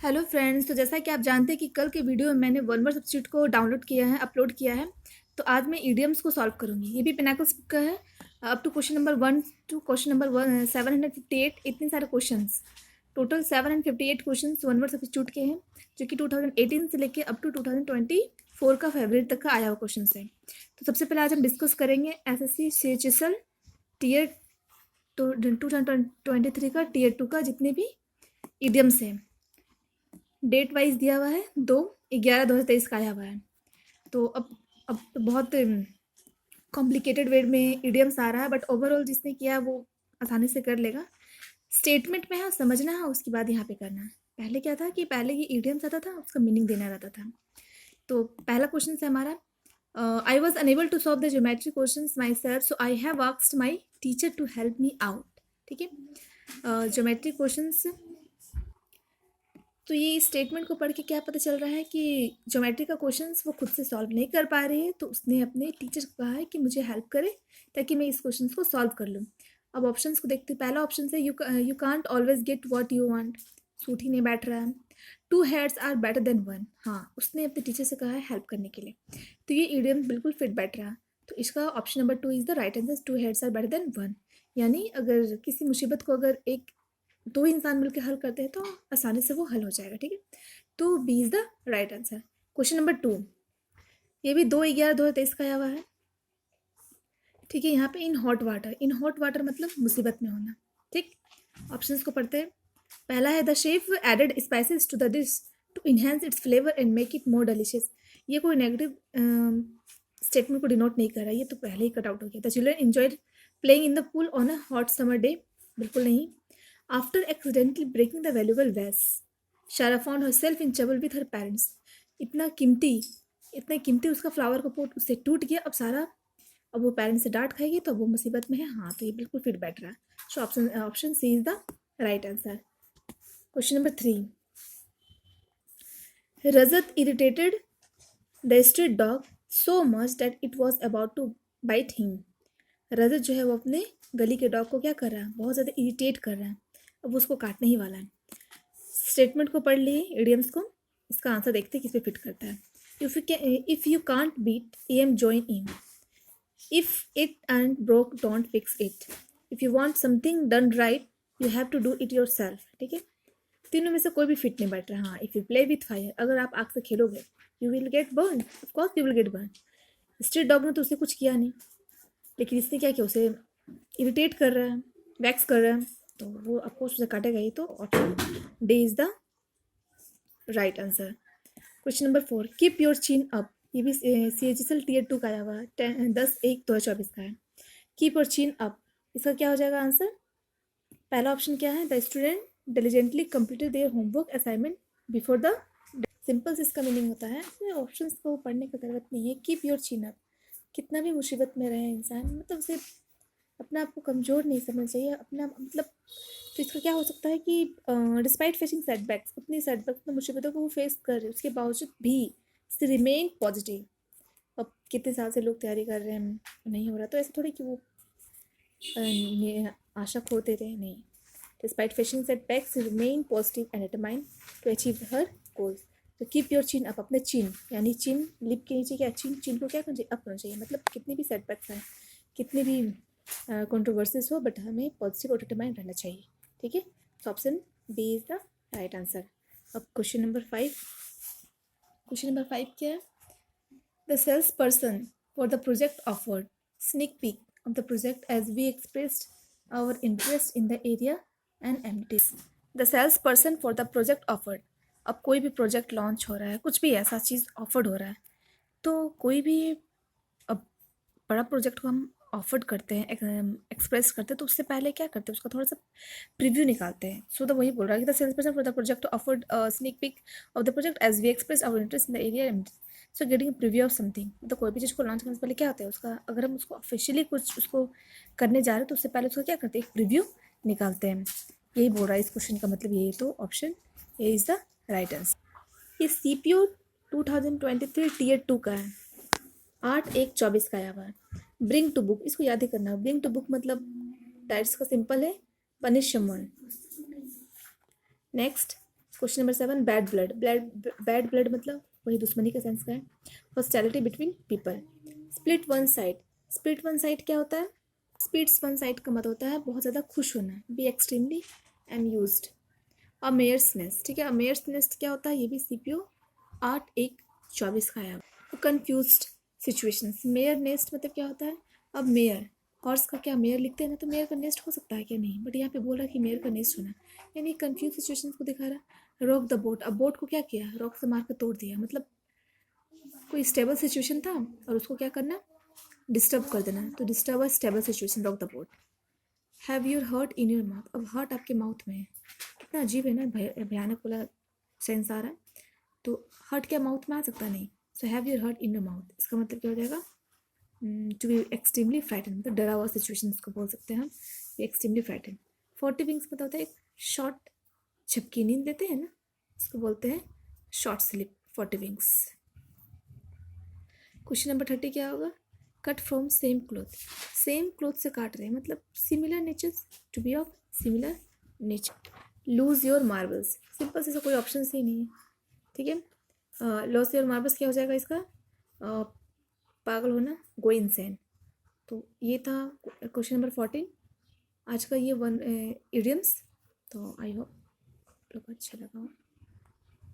Hello friends, तो जैसा कि आप जानते हैं कि कल के वीडियो में मैंने वन वर्ड सब्स्टिट्यूट को डाउनलोड किया है, अपलोड किया है। तो आज मैं ईडियम्स को सॉल्व करूंगी। ये भी पिनाकल्स बुक का है। Up to question number 1 to question number 758। इतने सारे questions, total 758 questions one word substitute के हैं, जो कि 2018 से लेकर अप टू 2024 का फरवरी तक का आया हुआ क्वेश्चन है। तो सबसे पहले आज हम डिस्कस करेंगे SSC CHSL टीयर 2023 का टीयर 2 का जितने भी ईडियम्स हैं। डेट वाइज दिया हुआ है 2/11/2023 का आया हुआ है। तो अब तो बहुत कॉम्प्लिकेटेड वे में ईडियम्स आ रहा है, बट ओवरऑल जिसने किया वो आसानी से कर लेगा। स्टेटमेंट में है, समझना है, उसके बाद यहाँ पे करना है। पहले क्या था कि पहले ये ईडियम्स आता था, उसका मीनिंग देना रहता था। तो पहला क्वेश्चन है हमारा, I was unable to solve the geometry question myself, so I have asked my teacher to help me out. ठीक है, ज्योमेट्री क्वेश्चन। तो ये स्टेटमेंट को पढ़ के क्या पता चल रहा है कि ज्योमेट्री का क्वेश्चंस वो खुद से सॉल्व नहीं कर पा रही है, तो उसने अपने टीचर को कहा है कि मुझे हेल्प करे ताकि मैं इस क्वेश्चंस को सॉल्व कर लूँ। अब ऑप्शंस को देखते हैं। पहला ऑप्शन है you can't always get what you want. Suit ही नहीं बैठ रहा है। 2 हेड्स आर बेटर देन 1। हाँ, उसने अपने टीचर से कहा है हेल्प करने के लिए, तो ये ईडियम बिल्कुल फिट बैठ रहा है। तो इसका option number 2 is the right answer. 2 heads are better than 1, यानी अगर किसी मुसीबत को अगर दो इंसान मिलकर हल करते हैं तो आसानी से वो हल हो जाएगा। ठीक है, तो B is the right answer. Question number 2, ये भी 2/11/2023 का आया हुआ है। ठीक है, यहाँ पे in hot water, in hot water मतलब मुसीबत में होना। ठीक, ऑप्शंस को पढ़ते हैं। पहला है the chef added spices to the dish to enhance its flavour and make it more delicious. ये कोई नेगेटिव स्टेटमेंट को डिनोट नहीं कर रहा है, ये तो पहले ही कट आउट हो गया। The children enjoyed playing in the pool on a hot summer day, बिल्कुल नहीं। After accidentally breaking the valuable vase, Shara found herself in trouble with her parents. इतना कीमती उसका फ्लावर का पोट उससे टूट गया। अब वो पेरेंट्स से डांट खाएगी, तो अब वो मुसीबत में है। हाँ, तो ये बिल्कुल फिट बैठ रहा है। So option C is the right answer. Question number 3, Rajat irritated the street dog so much that it was about to bite him. Rajat जो है वो अपने गली के डॉग को क्या कर रहा है, बहुत ज़्यादा इरिटेट कर रहा है। अब उसको काटने ही वाला है। स्टेटमेंट को पढ़ लिए, इडियम्स को। इसका आंसर देखते हैं किस पे फिट करता है। If you can't beat M join in, if it and broke don't fix it, if you want something done right you have to do it your self. ठीक है, तीनों में से कोई भी फिट नहीं बैठ रहा। हाँ, if you play with fire, अगर आप आग से खेलोगे you will get burn, of course you will get burn. Street dog ने तो उसे कुछ किया नहीं, लेकिन इसने क्या किया, उसे इरिटेट कर रहा है, वैक्स कर रहा है, तो वो ऑफकोर्स उसे काटेगा ही। तो option D is the right answer. Question number 4, keep your chin up. ये भी CHSL टीयर 2 का आया हुआ है, 10/1/2024 का है। कीप योर चिन अप, इसका क्या हो जाएगा आंसर। पहला ऑप्शन क्या है, the student diligently completed their homework assignment before the. Simple से इसका मीनिंग होता है, ऑप्शन को पढ़ने की जरूरत नहीं है। कीप योर चिन अप, कितना भी मुसीबत में रहे इंसान, मतलब उसे अपने आप को कमज़ोर नहीं समझना चाहिए। अपना मतलब, तो इसका क्या हो सकता है कि डिस्पाइट फेसिंग सेटबैक्स, उतनी सेटबैक्स, उतनी मुसीबतों को वो फेस कर रहे हैं, उसके बावजूद भी रिमेन पॉजिटिव। अब कितने साल से लोग तैयारी कर रहे हैं, नहीं हो रहा, तो ऐसे थोड़ी कि वो आशा खोते रहे, नहीं। Despite facing setbacks remain positive and determined to achieve her goals. तो कीप योर चिन अप, अपने चिन, यानी चिन लिप के नीचे क्या, चिन को क्या करना चाहिए, अप होना चाहिए। मतलब कितनी भी सेटबैक्स आए, कितनी भी कंट्रोवर्सीज हो, बट हमें पॉजिटिव और डिटरमाइंड रहना चाहिए। ठीक है, तो option B is the right answer. अब क्वेश्चन नंबर 5, क्या है, the sales person for the project offered sneak peek of the project as we expressed our interest in the area and amenities. The sales person for the project offered, अब कोई भी project launch हो रहा है, कुछ भी ऐसा चीज़ offered हो रहा है, तो कोई भी अब बड़ा प्रोजेक्ट को हम ऑफर्ड करते हैं, एक्सप्रेस करते हैं, तो उससे पहले क्या करते हैं, उसका थोड़ा सा प्रीव्यू निकालते हैं। सो तो वही बोल रहा है कि the sales person for the project offered sneak peek of the project as we express our interest in the area. So getting preview of something, तो कोई भी चीज़ को लॉन्च करने से पहले क्या होता है, उसका अगर हम उसको ऑफिशियली कुछ उसको करने जा रहे हैं, तो उससे पहले उसका क्या करते हैं, एक प्रीव्यू निकालते हैं। यही बोल रहा है इस क्वेश्चन का मतलब यही, तो option A is the right answer. ये CPU 2023 टीयर 2 का है, 8/1/24 का आया हुआ है। ब्रिंग टू बुक, इसको याद ही करना। ब्रिंग टू बुक मतलब डायरेक्ट का सिंपल है, punish someone. Next, question number 7, bad blood. Bad blood मतलब वही दुश्मनी का सेंस का है। Hostility between people. Split one side. Split one side क्या होता है? स्प्लिट्स वन साइड का मतलब होता है बहुत ज़्यादा खुश होना, be extremely amused. A mare's nest, ठीक है, अ मेयर्स नेस्ट क्या होता है? ये भी CPO 8-1-24 का आया। Confused situations. मेयर नेस्ट मतलब क्या होता है? अब मेयर, हॉर्स का क्या मेयर लिखते हैं ना, तो मेयर का नेस्ट हो सकता है क्या? नहीं, बट यहाँ पे बोल रहा है कि मेयर का नेस्ट होना, यानी कंफ्यूज सिचुएशन को दिखा रहा है। Rock the boat. अब बोट को क्या किया? रॉक से मार कर तोड़ दिया, मतलब कोई स्टेबल सिचुएशन था और उसको क्या करना? डिस्टर्ब कर देना, तो disturb a stable situation, rock the boat. Have your heart in your mouth. अब हर्ट आपके माउथ में है, कितना अजीब है ना, भयानक वाला सेंस आ रहा है। तो हर्ट क्या माउथ में आ सकता? नहीं। So have your heart in your mouth, इसका मतलब क्या हो जाएगा? टू बी एक्सट्रीमली फ्राइटन, मतलब डरा हुआ सिचुएशन को बोल सकते हैं हम, एक्सट्रीमली फ्राइटन। 40 विंग्स मतलब होता है एक शॉर्ट झपकी नींद लेते हैं ना, इसको बोलते हैं short slip, 40 wings. Question number 30 क्या होगा? Cut from same cloth. Same cloth से काट रहे हैं, मतलब similar natures, to be of similar nature. Lose your marbles, simple से कोई ऑप्शन ही नहीं है, ठीक है। लॉस योर मार्बल्स क्या हो जाएगा इसका? पागल होना, गो इनसेन। तो ये था क्वेश्चन नंबर 14, आज का ये 1 इडियम्स। तो आई होप लोग अच्छा लगा हो।